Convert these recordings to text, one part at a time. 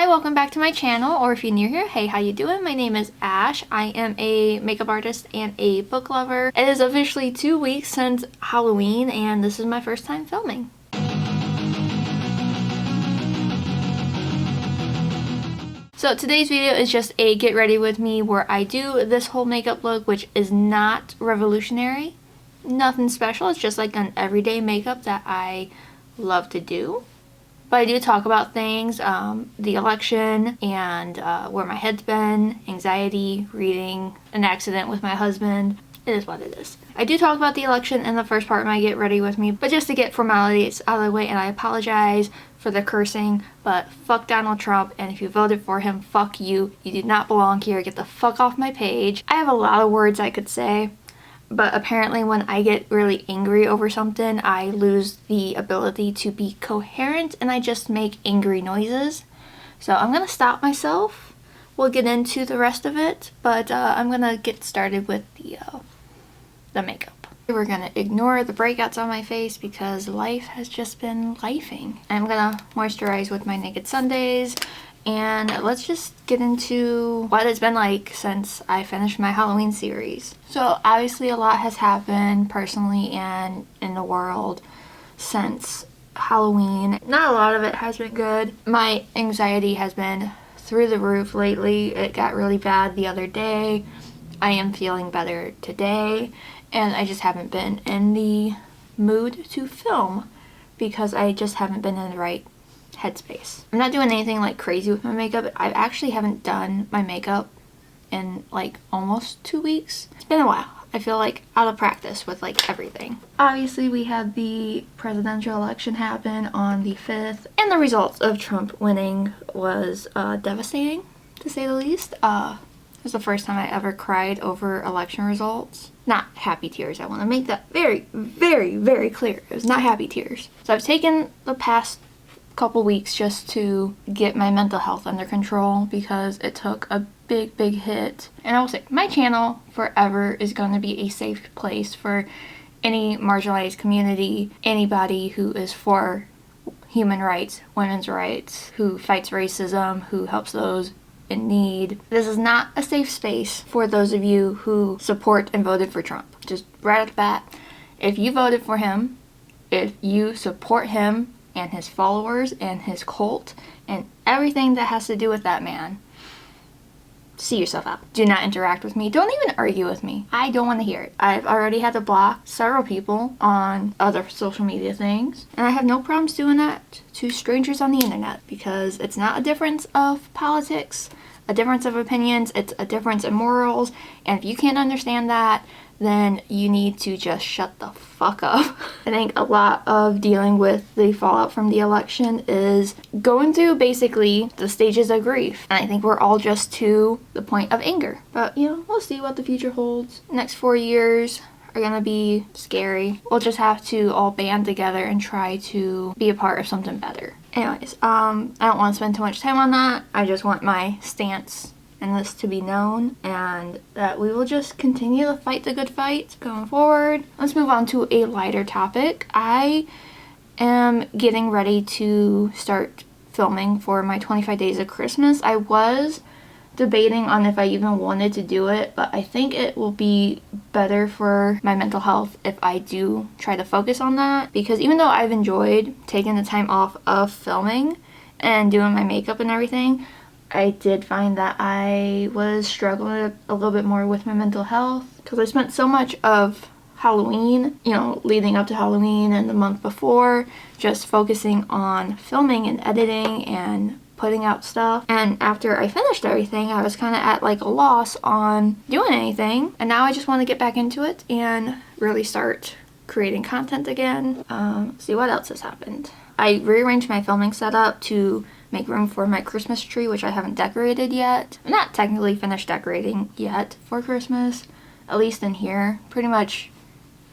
Hi, welcome back to my channel, or if you're new here, hey, how you doing? My name is Ash. I am a makeup artist and a book lover. It is officially 2 weeks since Halloween, and this is my first time filming. So today's video is just a get ready with me where I do this whole makeup look, which is not revolutionary. Nothing special, it's just like an everyday makeup that I love to do. But I do talk about things, the election and where my head's been, anxiety, reading, an accident with my husband. It is what it is. I do talk about the election in the first part of my Get Ready With Me, but just to get formalities out of the way, and I apologize for the cursing, but fuck Donald Trump, and if you voted for him, fuck you. You do not belong here. Get the fuck off my page. I have a lot of words I could say, but apparently when I get really angry over something, I lose the ability to be coherent and I just make angry noises. So I'm gonna stop myself. We'll get into the rest of it, but I'm gonna get started with the makeup. We're gonna ignore the breakouts on my face because life has just been lifing. I'm gonna moisturize with my Naked Sundays. And let's just get into what it's been like since I finished my Halloween series. So obviously a lot has happened personally and in the world since Halloween. Not a lot of it has been good. My anxiety has been through the roof lately. It got really bad the other day. I am feeling better today, and I just haven't been in the mood to film because I just haven't been in the right headspace. I'm not doing anything like crazy with my makeup. I actually haven't done my makeup in like almost 2 weeks. It's been a while. I feel like out of practice with like everything. Obviously we had the presidential election happen on the 5th, and the results of Trump winning was devastating to say the least. It was the first time I ever cried over election results. Not happy tears. I want to make that very, very, very clear. It was not happy tears. So I've taken the past couple weeks just to get my mental health under control because it took a big hit. And I will say my channel forever is going to be a safe place for any marginalized community, anybody who is for human rights, women's rights, who fights racism, who helps those in need. This is not a safe space for those of you who support and voted for Trump. Just right off the bat, if you voted for him, if you support him and his followers and his cult and everything that has to do with that man, see yourself out. Do not interact with me. Don't even argue with me. I don't want to hear it. I've already had to block several people on other social media things, and I have no problems doing that to strangers on the internet because it's not a difference of politics, a difference of opinions, it's a difference in morals, and if you can't understand that, then you need to just shut the fuck up. I think a lot of dealing with the fallout from the election is going through basically the stages of grief. And I think we're all just to the point of anger. But, you know, we'll see what the future holds. Next 4 years are gonna be scary. We'll just have to all band together and try to be a part of something better. Anyways, I don't want to spend too much time on that. I just want my stance and this to be known, and that we will just continue to fight the good fight going forward. Let's move on to a lighter topic. I am getting ready to start filming for my 25 days of Christmas. I was debating on if I even wanted to do it, but I think it will be better for my mental health if I do try to focus on that, because even though I've enjoyed taking the time off of filming and doing my makeup and everything, I did find that I was struggling a little bit more with my mental health because I spent so much of Halloween, you know, leading up to Halloween and the month before, just focusing on filming and editing and putting out stuff. And after I finished everything, I was kind of at like a loss on doing anything. And now I just want to get back into it and really start creating content again. See what else has happened. I rearranged my filming setup to make room for my Christmas tree, which I haven't decorated yet. I'm not technically finished decorating yet for Christmas, at least in here. Pretty much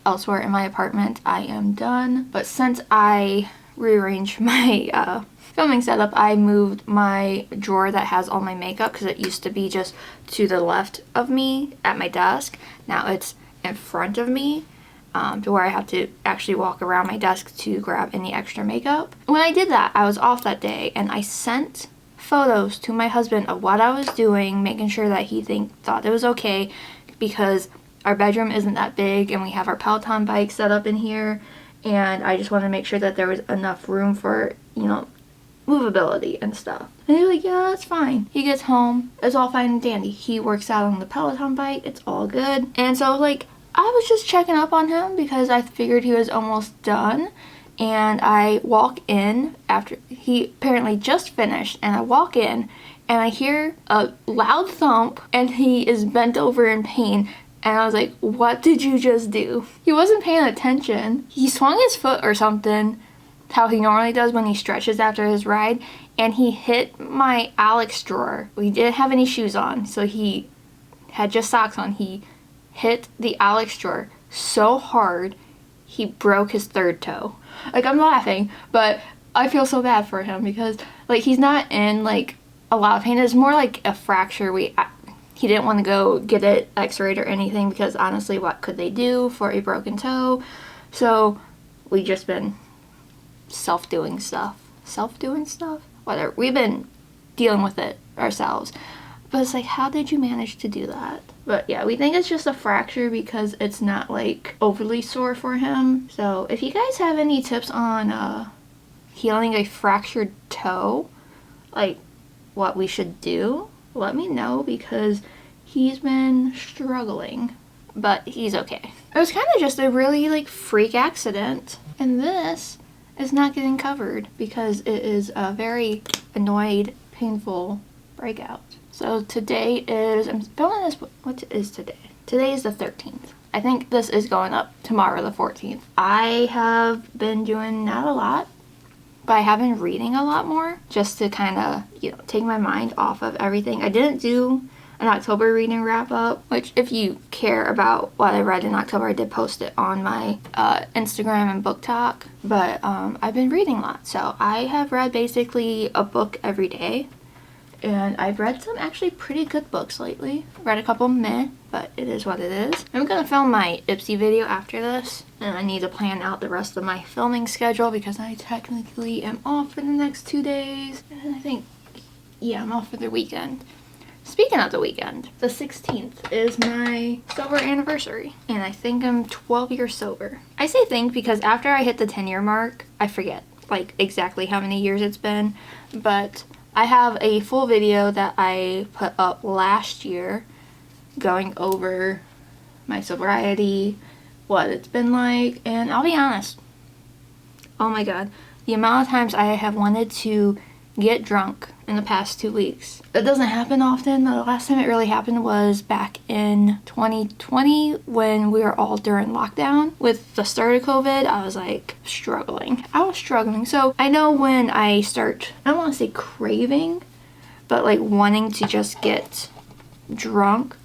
elsewhere in my apartment I am done. But since I rearranged my filming setup, I moved my drawer that has all my makeup, because it used to be just to the left of me at my desk. Now it's in front of me, to where I have to actually walk around my desk to grab any extra makeup. When I did that, I was off that day, and I sent photos to my husband of what I was doing, making sure that he thought it was okay, because our bedroom isn't that big and we have our Peloton bike set up in here, and I just wanted to make sure that there was enough room for, you know, movability and stuff. And he's like, yeah, that's fine. He gets home, it's all fine and dandy. He works out on the Peloton bike, it's all good. And so like, I was just checking up on him because I figured he was almost done. And I walk in after he apparently just finished, and I walk in and I hear a loud thump and he is bent over in pain. And I was like, what did you just do? He wasn't paying attention. He swung his foot or something, how he normally does when he stretches after his ride, and he hit my Alex drawer. We didn't have any shoes on, so he had just socks on. He hit the Alex drawer so hard, he broke his third toe. Like, I'm laughing, but I feel so bad for him because, like, he's not in, like, a lot of pain. It's more like a fracture. He didn't want to go get it x-rayed or anything because, honestly, what could they do for a broken toe? So, we just been self-doing stuff. Whatever. We've been dealing with it ourselves. But it's like, how did you manage to do that? But yeah, we think it's just a fracture because it's not like overly sore for him. So if you guys have any tips on healing a fractured toe, like what we should do, let me know because he's been struggling. But he's okay. It was kind of just a really like freak accident. And this is not getting covered because it is a very annoyed, painful breakout. So today is, I'm filming this, what is today? Today is the 13th. I think this is going up tomorrow, the 14th. I have been doing not a lot, but I have been reading a lot more just to kind of, you know, take my mind off of everything. I didn't do an October reading wrap up, which if you care about what I read in October, I did post it on my Instagram and book talk, but I've been reading a lot. So I have read basically a book every day. And I've read some actually pretty good books lately. Read a couple meh, but it is what it is. I'm gonna film my Ipsy video after this, and I need to plan out the rest of my filming schedule because I technically am off for the next 2 days. And I think, yeah, I'm off for the weekend. Speaking of the weekend, the 16th is my sober anniversary, and I think I'm 12 years sober. I say think because after I hit the 10-year mark, I forget like exactly how many years it's been, but I have a full video that I put up last year going over my sobriety, what it's been like, and I'll be honest, oh my god, the amount of times I have wanted to get drunk in the past 2 weeks. It doesn't happen often, but the last time it really happened was back in 2020 when we were all during lockdown. With the start of COVID, I was like struggling. So I know when I start, I don't want to say craving, but like wanting to just get drunk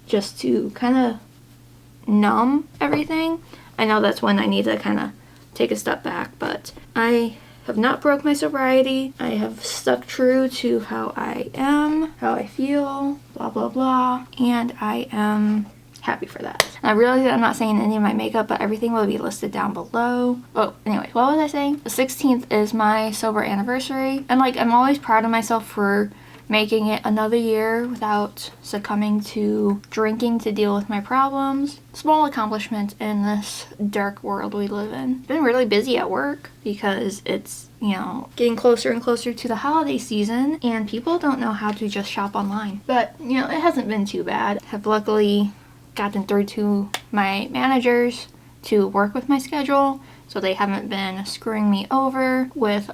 just to kind of numb everything, I know that's when I need to kind of take a step back, but I have not broke my sobriety. I have stuck true to how I am, how I feel, blah blah blah, and I am happy for that. And I realize that I'm not saying any of my makeup, but everything will be listed down below. Oh, anyway, what was I saying? The 16th is my sober anniversary, and like I'm always proud of myself for making it another year without succumbing to drinking to deal with my problems. Small accomplishment in this dark world we live in. Been really busy at work because it's, you know, getting closer and closer to the holiday season and people don't know how to just shop online. But, you know, it hasn't been too bad. Have luckily gotten through to my managers to work with my schedule, so they haven't been screwing me over with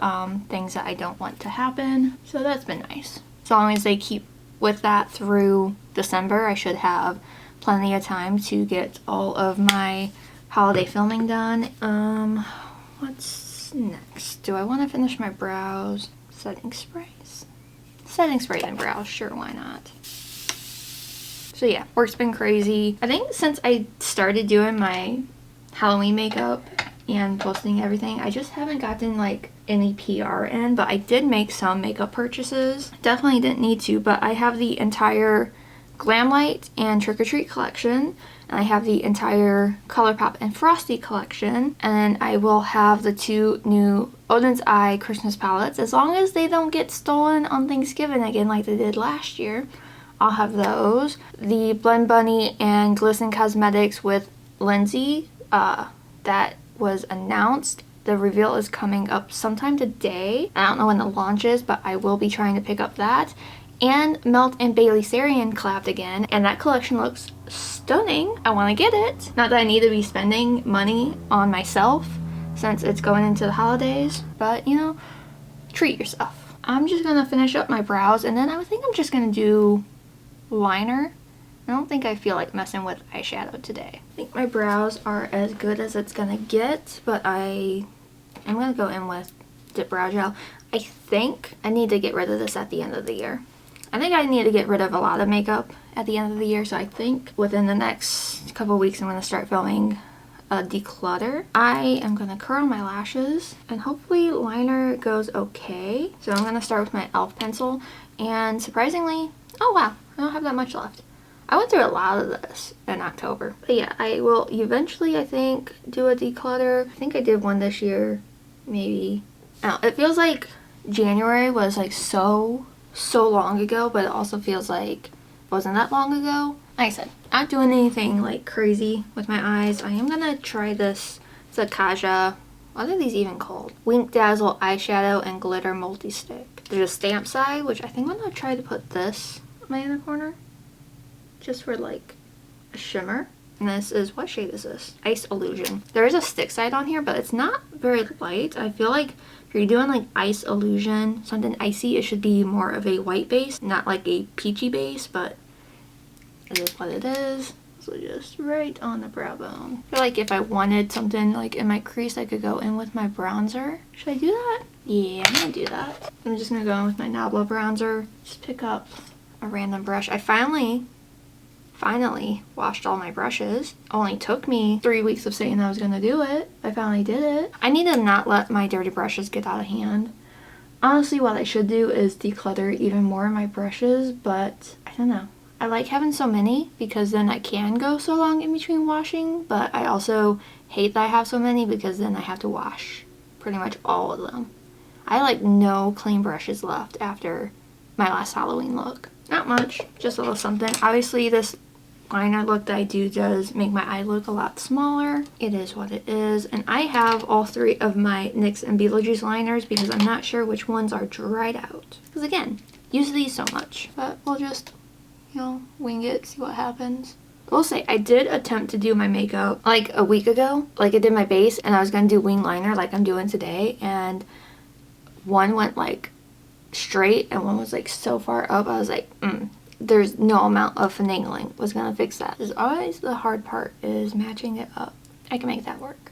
things that I don't want to happen. So that's been nice. As long as they keep with that through December, I should have plenty of time to get all of my holiday filming done. What's next? Do I want to finish my brows? Setting sprays? Setting sprays and brows, sure, why not? So yeah, work's been crazy. I think since I started doing my Halloween makeup and posting everything, I just haven't gotten like any PR in, but I did make some makeup purchases. Definitely didn't need to, but I have the entire Glam Light and Trick or Treat collection. And I have the entire Colourpop and Frosty collection. And then I will have the 2 new Odin's Eye Christmas palettes. As long as they don't get stolen on Thanksgiving again like they did last year, I'll have those. The Blend Bunny and Glisten Cosmetics with Lindsay, that was announced. The reveal is coming up sometime today. I don't know when the launch is, but I will be trying to pick up that. And Melt and Bailey Sarian collabed again, and that collection looks stunning. I want to get it. Not that I need to be spending money on myself since it's going into the holidays, but you know, treat yourself. I'm just gonna finish up my brows, and then I think I'm just gonna do liner. I don't think I feel like messing with eyeshadow today. I think my brows are as good as it's gonna get, but I'm gonna go in with Dip Brow Gel. I think I need to get rid of this at the end of the year. I think I need to get rid of a lot of makeup at the end of the year, so I think within the next couple of weeks I'm going to start filming a declutter. I am going to curl my lashes, and hopefully liner goes okay. So I'm going to start with my e.l.f. pencil, and surprisingly, oh wow, I don't have that much left. I went through a lot of this in October. But yeah, I will eventually, I think, do a declutter. I think I did one this year, maybe. Oh, it feels like January was like so long ago, but it also feels like it wasn't that long ago. Like I said, not doing anything like crazy with my eyes. I am gonna try this. It's a Kaja, what are these even called? Wink Dazzle eyeshadow and glitter multi-stick. There's a stamp side, which I think I'm gonna try to put this on my inner corner, just for like a shimmer. And this is, what shade is this? Ice Illusion. There is a stick side on here, but it's not very light. I feel like if you're doing like Ice Illusion, something icy, it should be more of a white base, not like a peachy base, but it is what it is. So just right on the brow bone. I feel like if I wanted something like in my crease, I could go in with my bronzer. Should I do that? Yeah, I'm gonna do that. I'm just gonna go in with my Nabla bronzer. Just pick up a random brush. I finally washed all my brushes. Only took me 3 weeks of saying I was gonna do it. I finally did it. I need to not let my dirty brushes get out of hand. Honestly, what I should do is declutter even more my brushes, but I don't know. I like having so many because then I can go so long in between washing, but I also hate that I have so many because then I have to wash pretty much all of them. I have like no clean brushes left after my last Halloween look. Not much, just a little something. Obviously this liner look that I do does make my eye look a lot smaller. It is what it is. And I have all 3 of my NYX and Beetlejuice liners because I'm not sure which ones are dried out. Because again, use these so much. But we'll just, you know, wing it, see what happens. I will say, I did attempt to do my makeup like a week ago. Like I did my base and I was going to do wing liner like I'm doing today. And one went like straight and one was like so far up. I was like, there's no amount of finagling was gonna fix that. There's always the hard part is matching it up. I can make that work.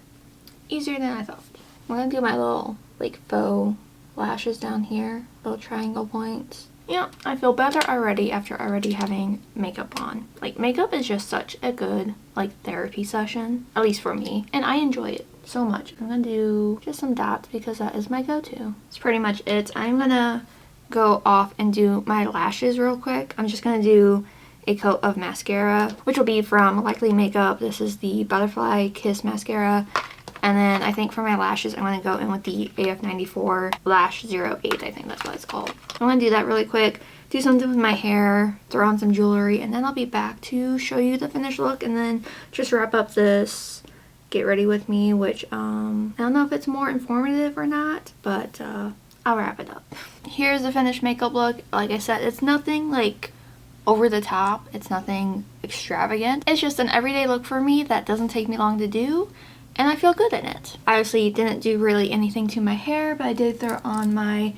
Easier than I thought. I'm gonna do my little like faux lashes down here, little triangle points. Yeah, I feel better already after already having makeup on. Like makeup is just such a good like therapy session, at least for me, and I enjoy it so much. I'm gonna do just some dots because that is my go-to. That's pretty much it. I'm gonna go off and do my lashes real quick. I'm just gonna do a coat of mascara, which will be from Likely Makeup. This is the Butterfly Kiss mascara. And then I think for my lashes, I'm gonna go in with the AF94 Lash 08, I think that's what it's called. I'm gonna do that really quick, do something with my hair, throw on some jewelry, and then I'll be back to show you the finished look and then just wrap up this Get Ready With Me, which I don't know if it's more informative or not, but I'll wrap it up. Here's the finished makeup look. Like I said, it's nothing like over the top. It's nothing extravagant. It's just an everyday look for me that doesn't take me long to do, and I feel good in it. I obviously didn't do really anything to my hair, but I did throw on my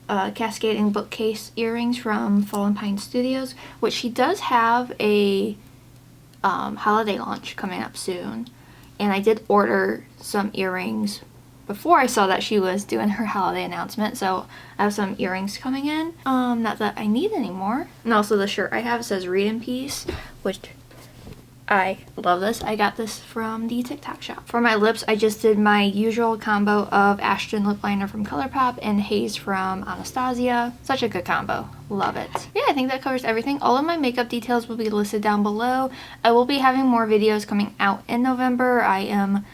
cascading bookcase earrings from Fallen Pine Studios, which she does have a holiday launch coming up soon. And I did order some earrings before I saw that she was doing her holiday announcement, so I have some earrings coming in. Not that I need anymore. And also the shirt I have says Read in Peace, which I love this. I got this from the TikTok shop. For my lips, I just did my usual combo of Ashton lip liner from Colourpop and Haze from Anastasia. Such a good combo. Love it. Yeah, I think that covers everything. All of my makeup details will be listed down below. I will be having more videos coming out in November. I am,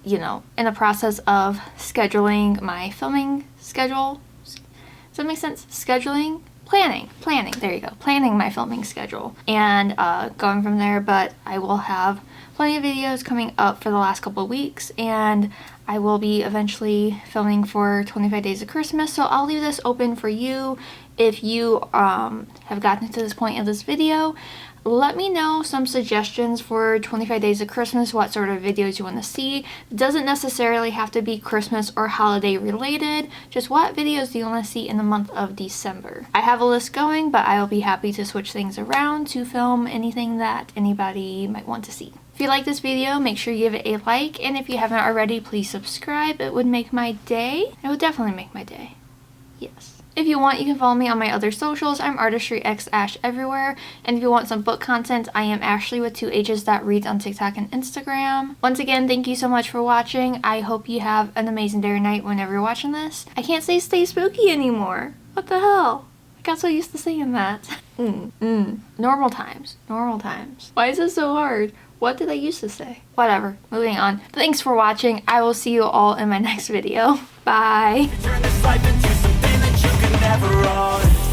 you know, in the process of scheduling my filming schedule. Does that make sense? Scheduling? Planning, there you go, planning my filming schedule and going from there, but I will have plenty of videos coming up for the last couple of weeks, and I will be eventually filming for 25 Days of Christmas, so I'll leave this open for you. If you have gotten to this point of this video, let me know some suggestions for 25 Days of Christmas, what sort of videos you want to see. It doesn't necessarily have to be Christmas or holiday related, just what videos do you want to see in the month of December. I have a list going, but I will be happy to switch things around to film anything that anybody might want to see. If you like this video, make sure you give it a like, and if you haven't already, please subscribe. It would make my day. It would definitely make my day. Yes. If you want, you can follow me on my other socials. I'm artistryxashh everywhere. And if you want some book content, I am Ashley with 2h's.reads on TikTok and Instagram. Once again, thank you so much for watching. I hope you have an amazing day or night whenever you're watching this. I can't say stay spooky anymore. What the hell? I got so used to saying that. Normal times. Normal times. Why is it so hard? What did I used to say? Whatever. Moving on. Thanks for watching. I will see you all in my next video. Bye. Never on.